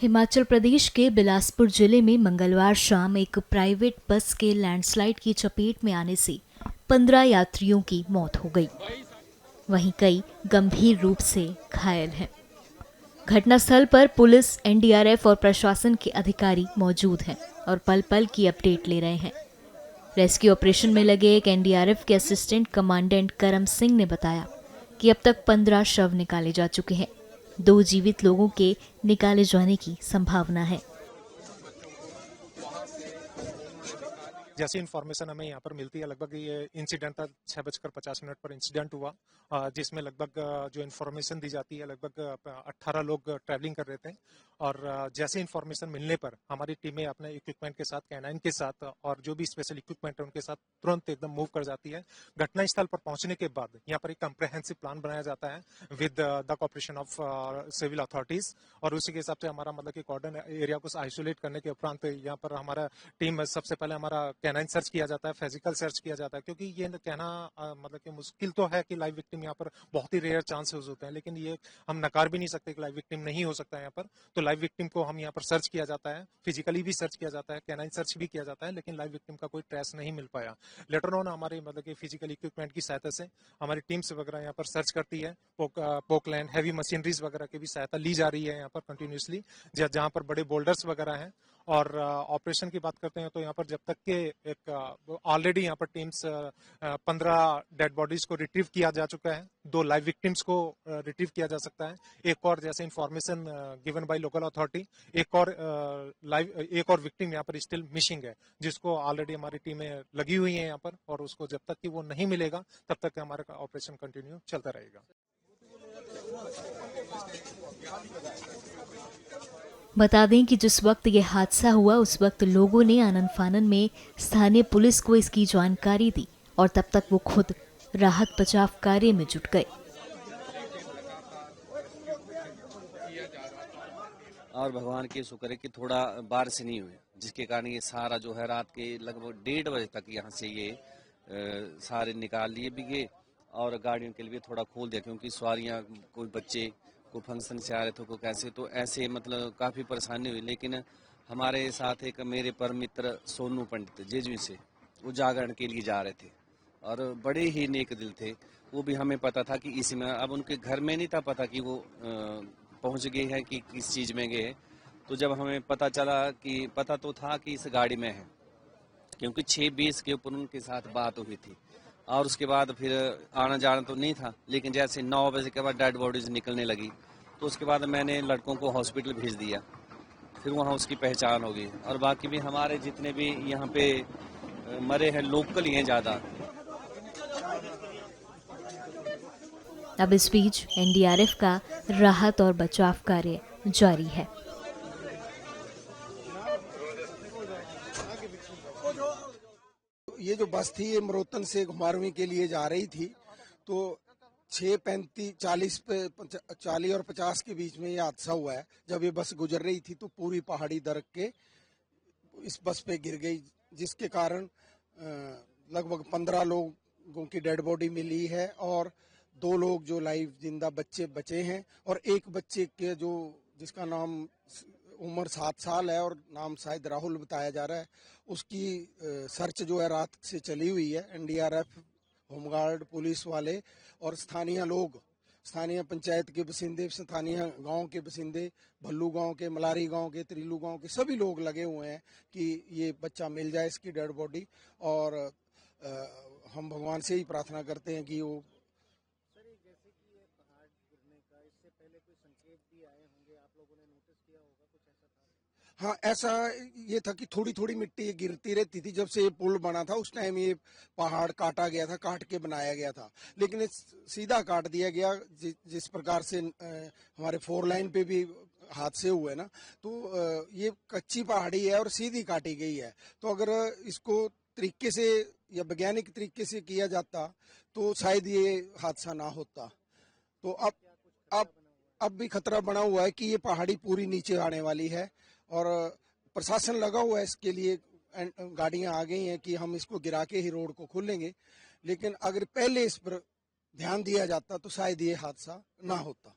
हिमाचल प्रदेश के बिलासपुर जिले में मंगलवार शाम एक प्राइवेट बस के लैंडस्लाइड की चपेट में आने से 15 यात्रियों की मौत हो गई। वहीं कई गंभीर रूप से घायल हैं। घटनास्थल पर पुलिस, एनडीआरएफ और प्रशासन के अधिकारी मौजूद हैं और पल पल की अपडेट ले रहे हैं। रेस्क्यू ऑपरेशन में लगे एक एनडीआरएफ के असिस्टेंट कमांडेंट करम सिंह ने बताया कि अब तक 15 शव निकाले जा चुके हैं। 2 जीवित लोगों के निकाले जाने की संभावना है। जैसी इन्फॉर्मेशन हमें यहाँ पर मिलती है, लगभग ये इंसिडेंट था 6:50 पर इंसिडेंट हुआ, जिसमें लगभग जो इन्फॉर्मेशन दी जाती है लगभग 18 लोग ट्रैवलिंग कर रहे थे। और जैसे इन्फॉर्मेशन मिलने पर हमारी टीमें अपने इक्विपमेंट के साथ, कैनाइन के साथ और जो भी स्पेशल इक्विपमेंट है उनके साथ तुरंत एकदम मूव कर जाती है। घटनास्थल पर पहुंचने के बाद यहाँ पर एक कम्प्रेहेंसिव प्लान बनाया जाता है with the cooperation of civil authorities, और उसी के हिसाब से हमारा मतलब कि कॉर्डन एरिया को आइसोलेट करने के उपरांत यहाँ पर हमारा टीम सबसे पहले हमारा कैनाइन सर्च किया जाता है, फिजिकल सर्च किया जाता है, क्योंकि ये कहना मतलब कि मुश्किल तो है कि लाइव विक्टिम यहाँ पर बहुत ही रेयर चांसेस होते हैं, लेकिन ये हम नकार भी नहीं सकते कि लाइव विक्टिम नहीं हो सकता है यहाँ पर। तो लाइव विक्टिम को हम यहाँ पर सर्च किया जाता है, फिजिकली भी सर्च किया जाता है, कैनाइन सर्च भी किया जाता है, लेकिन लाइव विक्टिम का कोई ट्रेस नहीं मिल पाया। लेटर ऑन हमारे मतलब कि फिजिकल इक्विपमेंट की सहायता से हमारी टीम्स वगैरह यहाँ पर सर्च करती है। पोकलैंड, हैवी मशीनरीज वगैरह की भी सहायता ली जा रही है यहाँ पर कंटिन्यूसली, जहाँ पर बड़े बोल्डर्स वगैरह हैं। और ऑपरेशन की बात करते हैं तो यहाँ पर जब तक के एक ऑलरेडी यहाँ पर टीम्स 15 डेड बॉडीज को रिट्रीव किया जा चुका है, 2 लाइव विक्टिम्स को रिट्रीव किया जा सकता है। एक और जैसे information given by local authority, एक और विक्टिम यहाँ पर स्टिल मिसिंग है, जिसको ऑलरेडी हमारी टीमें लगी हुई है यहाँ पर, और उसको जब तक कि वो नहीं मिलेगा तब तक हमारा ऑपरेशन कंटिन्यू चलता रहेगा। बता दें कि जिस वक्त ये हादसा हुआ उस वक्त लोगों ने आनन फानन में स्थानीय पुलिस को इसकी जानकारी दी और तब तक वो खुद राहत बचाव कार्य में जुट गए। और भगवान की शुक्र है कि थोड़ा बारिश नहीं हुई, जिसके कारण ये सारा जो है रात के लगभग 1:30 बजे तक यहाँ से ये सारे निकाल लिए भी गए और गाड़ियों के लिए थोड़ा खोल दिया, क्योंकि सवारियाँ, कोई बच्चे को फंक्शन से आ रहे थे, को कैसे, तो ऐसे मतलब काफ़ी परेशानी हुई। लेकिन हमारे साथ एक मेरे परम मित्र सोनू पंडित जेजवी से, वो जागरण के लिए जा रहे थे और बड़े ही नेक दिल थे। वो भी हमें पता था कि इसमें, अब उनके घर में नहीं था पता कि वो पहुंच गए हैं कि किस चीज़ में गए। तो जब हमें पता चला कि पता तो था कि इस गाड़ी में है, क्योंकि 6:20 के ऊपर उनके साथ बात हुई थी, और उसके बाद फिर आना जाना तो नहीं था। लेकिन जैसे 9 बजे के बाद डेड बॉडीज निकलने लगी, तो उसके बाद मैंने लड़कों को हॉस्पिटल भेज दिया, फिर वहाँ उसकी पहचान हो गई। और बाकी भी हमारे जितने भी यहाँ पे मरे हैं लोकल ही हैं ज़्यादा। अब इस बीच एनडीआरएफ का राहत और बचाव कार्य जारी है। ये जो बस थी ये मरोतन से घुमारवीं के लिए जा रही थी, तो 6:35 40 और 50 के बीच में ये हादसा हुआ है। जब ये बस गुजर रही थी तो पूरी पहाड़ी दरक के इस बस पे गिर गई, जिसके कारण लगभग 15 लोगों की डेड बॉडी मिली है और 2 लोग जो लाइव जिंदा बच्चे बचे हैं, और एक बच्चे के जिसका नाम उम्र 7 साल है और नाम शायद राहुल बताया जा रहा है, उसकी सर्च जो है रात से चली हुई है। एनडीआरएफ, होमगार्ड, पुलिस वाले और स्थानीय लोग, स्थानीय पंचायत के बसिंदे, स्थानीय गांव के बसिंदे, भल्लू गांव के, मलारी गांव के, त्रिलू गांव के सभी लोग लगे हुए हैं कि ये बच्चा मिल जाए, इसकी डेड बॉडी। और हम भगवान से ही प्रार्थना करते हैं कि वो। जैसे कि ये पहाड़ गिरने का इससे पहले कोई संकेत भी आए होंगे, आप लोगों ने नोटिस किया होगा, कुछ ऐसा था? हाँ, ऐसा ये था कि थोड़ी थोड़ी मिट्टी ये गिरती रहती थी। जब से ये पुल बना था उस टाइम ये पहाड़ काटा गया था, काट के बनाया गया था, लेकिन ये सीधा काट दिया गया। जिस प्रकार से हमारे 4 लाइन पे भी हादसे हुए ना, तो ये कच्ची पहाड़ी है और सीधी काटी गई है। तो अगर इसको तरीके से या वैज्ञानिक तरीके से किया जाता तो शायद ये हादसा ना होता। तो अब भी खतरा बना हुआ है कि ये पहाड़ी पूरी नीचे आने वाली है, और प्रशासन लगा हुआ है इसके लिए। गाड़ियां आ गई हैं कि हम इसको गिरा के ही रोड को खोलेंगे, लेकिन अगर पहले इस पर ध्यान दिया जाता तो शायद ये हादसा ना होता।